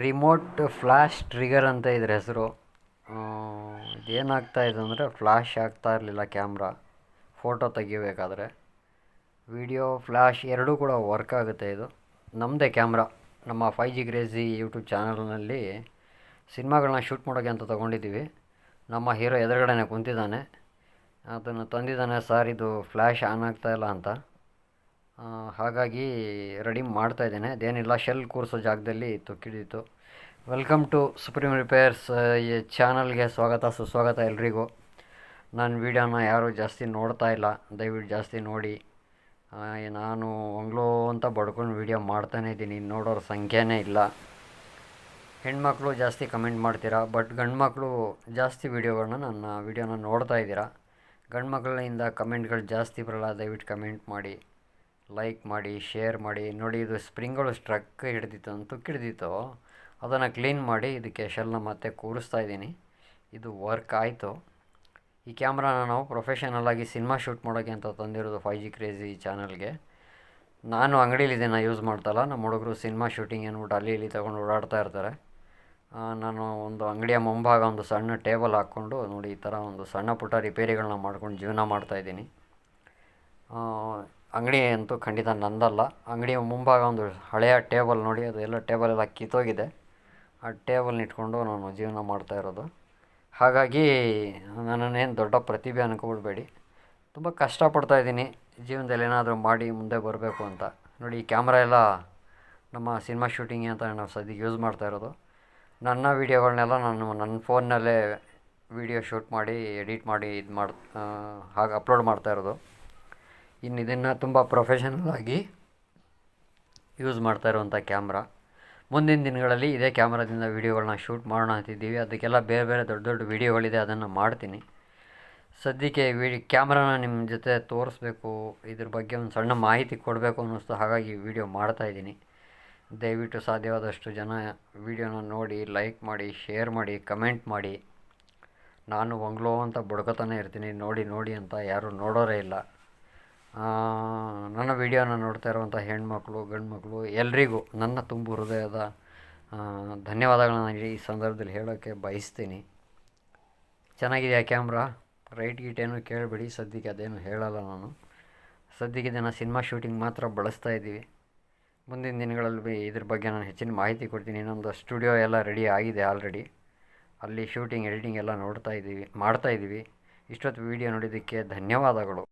Remote flash trigger ಅಂತ ಇದ್ರ ಹೆಸರು. ಇದೇನಾಗ್ತಾಯಿದೆ ಅಂದರೆ ಫ್ಲ್ಯಾಶ್ ಆಗ್ತಾ ಇರಲಿಲ್ಲ ಕ್ಯಾಮ್ರಾ ಫೋಟೋ ತೆಗಿಬೇಕಾದ್ರೆ. ವಿಡಿಯೋ ಫ್ಲ್ಯಾಶ್ ಎರಡೂ ಕೂಡ ವರ್ಕ್ ಆಗುತ್ತೆ. ಇದು ನಮ್ಮದೇ ಕ್ಯಾಮ್ರಾ, ನಮ್ಮ 5G ಕ್ರೇಜಿ ಯೂಟ್ಯೂಬ್ ಚಾನಲ್ನಲ್ಲಿ ಸಿನಿಮಾಗಳನ್ನ ಶೂಟ್ ಮಾಡೋಕ್ಕೆ ಅಂತ ತೊಗೊಂಡಿದ್ದೀವಿ. ನಮ್ಮ ಹೀರೋ ಎದುರುಗಡೆನೇ ಕುಂತಿದ್ದಾನೆ, ಅದನ್ನು ತಂದಿದ್ದಾನೆ. ಸರ್ ಇದು ಫ್ಲ್ಯಾಶ್ ಆನ್ ಆಗ್ತಾಯಿಲ್ಲ ಅಂತ, ಹಾಗಾಗಿ ರೆಡಿ ಮಾಡ್ತಾಯಿದ್ದೇನೆ. ಅದೇನಿಲ್ಲ, ಶೆಲ್ ಕೂರಿಸೋ ಜಾಗದಲ್ಲಿ ತುಕ್ಕಿಡಿತು. ವೆಲ್ಕಮ್ ಟು ಸುಪ್ರೀಂ ರಿಪೇರ್ಸ್ ಈ ಚಾನಲ್ಗೆ ಸ್ವಾಗತ ಸುಸ್ವಾಗತ ಎಲ್ರಿಗೂ. ನನ್ನ ವೀಡಿಯೋನ ಯಾರೂ ಜಾಸ್ತಿ ನೋಡ್ತಾ ಇಲ್ಲ, ದಯವಿಟ್ಟು ಜಾಸ್ತಿ ನೋಡಿ. ನಾನು ಒಂಗ್ಲೋ ಅಂತ ಬಡ್ಕೊಂಡು ವೀಡಿಯೋ ಮಾಡ್ತಾನೇ ಇದ್ದೀನಿ, ನೋಡೋರ ಸಂಖ್ಯೆನೇ ಇಲ್ಲ. ಹೆಣ್ಮಕ್ಳು ಜಾಸ್ತಿ ಕಮೆಂಟ್ ಮಾಡ್ತೀರಾ, ಬಟ್ ಗಂಡು ಮಕ್ಕಳು ಜಾಸ್ತಿ ವೀಡಿಯೋಗಳನ್ನ ನನ್ನ ವೀಡಿಯೋನ ನೋಡ್ತಾ ಇದ್ದೀರಾ. ಗಂಡು ಮಕ್ಕಳಿಂದ ಕಮೆಂಟ್ಗಳು ಜಾಸ್ತಿ ಬರಲ್ಲ, ದಯವಿಟ್ಟು ಕಮೆಂಟ್ ಮಾಡಿ, ಲೈಕ್ ಮಾಡಿ, ಶೇರ್ ಮಾಡಿ. ನೋಡಿ, ಇದು ಸ್ಪ್ರಿಂಗ್ಗಳು ಸ್ಟ್ರಕ್ ಹಿಡ್ದಿತ್ತು ಅಂತ ತುಕ್ಕಿಡ್ದಿತ್ತು, ಅದನ್ನು ಕ್ಲೀನ್ ಮಾಡಿ ಇದಕ್ಕೆ ಶೆಲ್ನ ಮತ್ತೆ ಕೂರಿಸ್ತಾ ಇದ್ದೀನಿ. ಇದು ವರ್ಕ್ ಆಯಿತು. ಈ ಕ್ಯಾಮ್ರಾನ ನಾವು ಪ್ರೊಫೆಷನಲ್ಲಾಗಿ ಸಿನಿಮಾ ಶೂಟ್ ಮಾಡೋಕ್ಕೆ ಅಂತ ತಂದಿರೋದು 5G ಕ್ರೇಜಿ ಚಾನಲ್ಗೆ. ನಾನು ಅಂಗಡೀಲಿ ಇದನ್ನು ಯೂಸ್ ಮಾಡ್ತಾಯಿಲ್ಲ, ನಮ್ಮ ಹುಡುಗರು ಸಿನಿಮಾ ಶೂಟಿಂಗ್ ಅಂದ್ಬಿಟ್ಟು ಅಲ್ಲಿ ಇಲ್ಲಿ ತೊಗೊಂಡು ಓಡಾಡ್ತಾ ಇರ್ತಾರೆ. ನಾನು ಒಂದು ಅಂಗಡಿಯ ಮುಂಭಾಗ ಒಂದು ಸಣ್ಣ ಟೇಬಲ್ ಹಾಕ್ಕೊಂಡು ನೋಡಿ ಈ ಥರ ಒಂದು ಸಣ್ಣ ಪುಟ್ಟ ರಿಪೇರಿಗಳನ್ನ ಮಾಡ್ಕೊಂಡು ಜೀವನ ಮಾಡ್ತಾಯಿದ್ದೀನಿ. ಅಂಗಡಿ ಅಂತೂ ಖಂಡಿತ ನಂದಲ್ಲ. ಅಂಗಡಿಯ ಮುಂಭಾಗ ಒಂದು ಹಳೆಯ ಟೇಬಲ್ ನೋಡಿ, ಅದು ಎಲ್ಲ ಟೇಬಲ್ ಎಲ್ಲ ಕಿತ್ತೋಗಿದೆ. ಆ ಟೇಬಲ್ನ ಇಟ್ಕೊಂಡು ನಾನು ಜೀವನ ಮಾಡ್ತಾಯಿರೋದು. ಹಾಗಾಗಿ ನನ್ನನ್ನೇನು ದೊಡ್ಡ ಪ್ರತಿಭೆ ಅನ್ಕೊಬಿಡ್ಬೇಡಿ, ತುಂಬ ಕಷ್ಟಪಡ್ತಾಯಿದ್ದೀನಿ ಜೀವನದಲ್ಲಿ ಏನಾದರೂ ಮಾಡಿ ಮುಂದೆ ಬರಬೇಕು ಅಂತ. ನೋಡಿ, ಈ ಕ್ಯಾಮ್ರಾ ಎಲ್ಲ ನಮ್ಮ ಸಿನಿಮಾ ಶೂಟಿಂಗ್ ಅಂತ ನಾವು ಸದ್ಯಕ್ಕೆ ಯೂಸ್ ಮಾಡ್ತಾಯಿರೋದು. ನನ್ನ ವೀಡಿಯೋಗಳನ್ನೆಲ್ಲ ನಾನು ನನ್ನ ಫೋನ್ನಲ್ಲೇ ವೀಡಿಯೋ ಶೂಟ್ ಮಾಡಿ ಎಡಿಟ್ ಮಾಡಿ ಹಾಗೆ ಅಪ್ಲೋಡ್ ಮಾಡ್ತಾಯಿರೋದು. ಇನ್ನು ಇದನ್ನು ತುಂಬ ಪ್ರೊಫೆಷನಲ್ಲಾಗಿ ಯೂಸ್ ಮಾಡ್ತಾ ಇರುವಂಥ ಕ್ಯಾಮ್ರಾ. ಮುಂದಿನ ದಿನಗಳಲ್ಲಿ ಇದೇ ಕ್ಯಾಮ್ರಾದಿಂದ ವೀಡಿಯೋಗಳನ್ನ ಶೂಟ್ ಮಾಡೋಣ ಅಂತಿದ್ದೀವಿ. ಅದಕ್ಕೆಲ್ಲ ಬೇರೆ ಬೇರೆ ದೊಡ್ಡ ದೊಡ್ಡ ವೀಡಿಯೋಗಳಿದೆ, ಅದನ್ನು ಮಾಡ್ತೀನಿ. ಸದ್ಯಕ್ಕೆ ಕ್ಯಾಮ್ರಾನ ನಿಮ್ಮ ಜೊತೆ ತೋರಿಸ್ಬೇಕು, ಇದ್ರ ಬಗ್ಗೆ ಒಂದು ಸಣ್ಣ ಮಾಹಿತಿ ಕೊಡಬೇಕು ಅನ್ನಿಸ್ತು, ಹಾಗಾಗಿ ವೀಡಿಯೋ ಮಾಡ್ತಾಯಿದ್ದೀನಿ. ದಯವಿಟ್ಟು ಸಾಧ್ಯವಾದಷ್ಟು ಜನ ವೀಡಿಯೋನ ನೋಡಿ, ಲೈಕ್ ಮಾಡಿ, ಶೇರ್ ಮಾಡಿ, ಕಮೆಂಟ್ ಮಾಡಿ. ನಾನು ಒಂಗ್ಲೋ ಅಂತ ಬಡ್ಕೋತಾನೆ ಇರ್ತೀನಿ, ನೋಡಿ ನೋಡಿ ಅಂತ ಯಾರೂ ನೋಡೋರೇ ಇಲ್ಲ. ನನ್ನ ವೀಡಿಯೋನ ನೋಡ್ತಾ ಇರುವಂಥ ಹೆಣ್ಮಕ್ಳು, ಗಂಡು ಮಕ್ಕಳು ಎಲ್ರಿಗೂ ನನ್ನ ತುಂಬು ಹೃದಯದ ಧನ್ಯವಾದಗಳನ್ನ ಈ ಸಂದರ್ಭದಲ್ಲಿ ಹೇಳೋಕ್ಕೆ ಬಯಸ್ತೀನಿ. ಚೆನ್ನಾಗಿದೆಯಾ ಕ್ಯಾಮ್ರಾ? ರೈಟ್ ಗೀಟ್ ಏನೂ ಕೇಳಬೇಡಿ, ಸದ್ಯಕ್ಕೆ ಅದೇನು ಹೇಳಲ್ಲ ನಾನು. ಸದ್ಯಕ್ಕೆ ಇದನ್ನು ಸಿನಿಮಾ ಶೂಟಿಂಗ್ ಮಾತ್ರ ಬಳಸ್ತಾ ಇದ್ದೀವಿ. ಮುಂದಿನ ದಿನಗಳಲ್ಲಿ ಇದ್ರ ಬಗ್ಗೆ ನಾನು ಹೆಚ್ಚಿನ ಮಾಹಿತಿ ಕೊಡ್ತೀನಿ. ಇನ್ನೊಂದು ಸ್ಟುಡಿಯೋ ಎಲ್ಲ ರೆಡಿ ಆಗಿದೆ ಆಲ್ರೆಡಿ, ಅಲ್ಲಿ ಶೂಟಿಂಗ್ ಎಡಿಟಿಂಗ್ ಎಲ್ಲ ಮಾಡ್ತಾಯಿದ್ದೀವಿ. ಇಷ್ಟೊತ್ತು ವೀಡಿಯೋ ನೋಡಿದ್ದಕ್ಕೆ ಧನ್ಯವಾದಗಳು.